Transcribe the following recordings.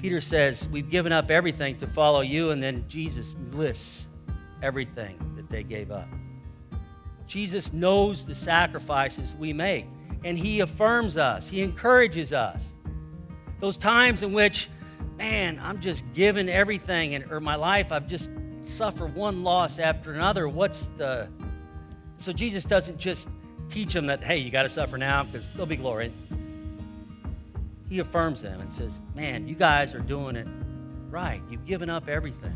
Peter says, we've given up everything to follow you, and then Jesus lists everything that they gave up. Jesus knows the sacrifices we make, and he affirms us. He encourages us. Those times in which, man, I'm just giving everything, or my life, I've just suffered one loss after another. So Jesus doesn't just teach them that, hey, you got to suffer now because there'll be glory. He affirms them and says, man, you guys are doing it right. You've given up everything.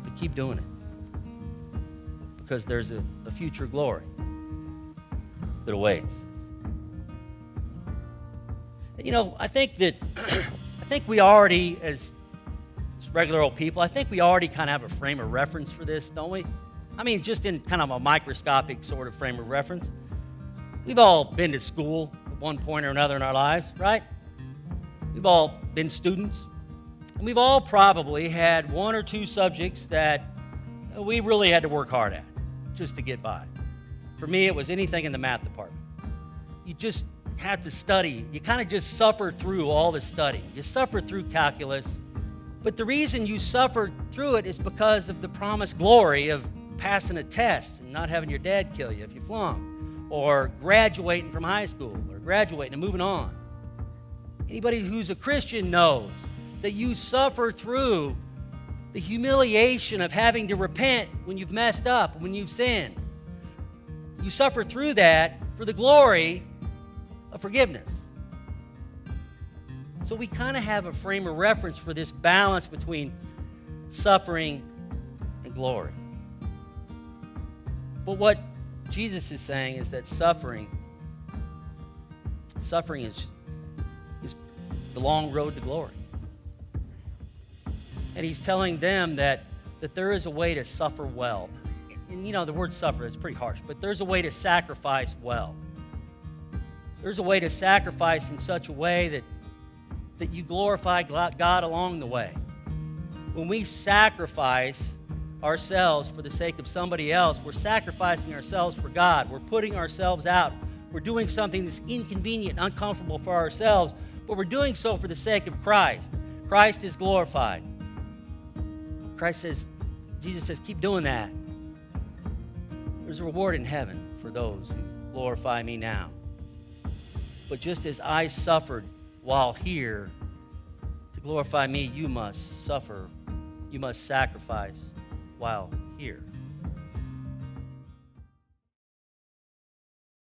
But keep doing it because there's a future glory that awaits. You know, I think we already, as regular old people, I think we already kind of have a frame of reference for this, don't we? I mean, just in kind of a microscopic sort of frame of reference. We've all been to school at one point or another in our lives, right? We've all been students. And we've all probably had one or two subjects that we really had to work hard at just to get by. For me, it was anything in the math department. You just had to study. You kind of just suffer through all the study. You suffer through calculus. But the reason you suffered through it is because of the promised glory of passing a test and not having your dad kill you if you flunk, or graduating from high school, or graduating and moving on. Anybody who's a Christian knows that you suffer through the humiliation of having to repent when you've messed up, when you've sinned. You suffer through that for the glory of forgiveness. So we kind of have a frame of reference for this balance between suffering and glory. But what Jesus is saying is that suffering is the long road to glory. And he's telling them that there is a way to suffer well. And you know, the word suffer is pretty harsh, but there's a way to sacrifice well. There's a way to sacrifice in such a way that you glorify God along the way. When we sacrifice ourselves for the sake of somebody else, we're sacrificing ourselves for God. We're putting ourselves out. We're doing something that's inconvenient, uncomfortable for ourselves, but we're doing so for the sake of Christ. Christ is glorified. Jesus says, keep doing that. There's a reward in heaven for those who glorify me now. But just as I suffered while here, to glorify me, you must suffer. You must sacrifice while here.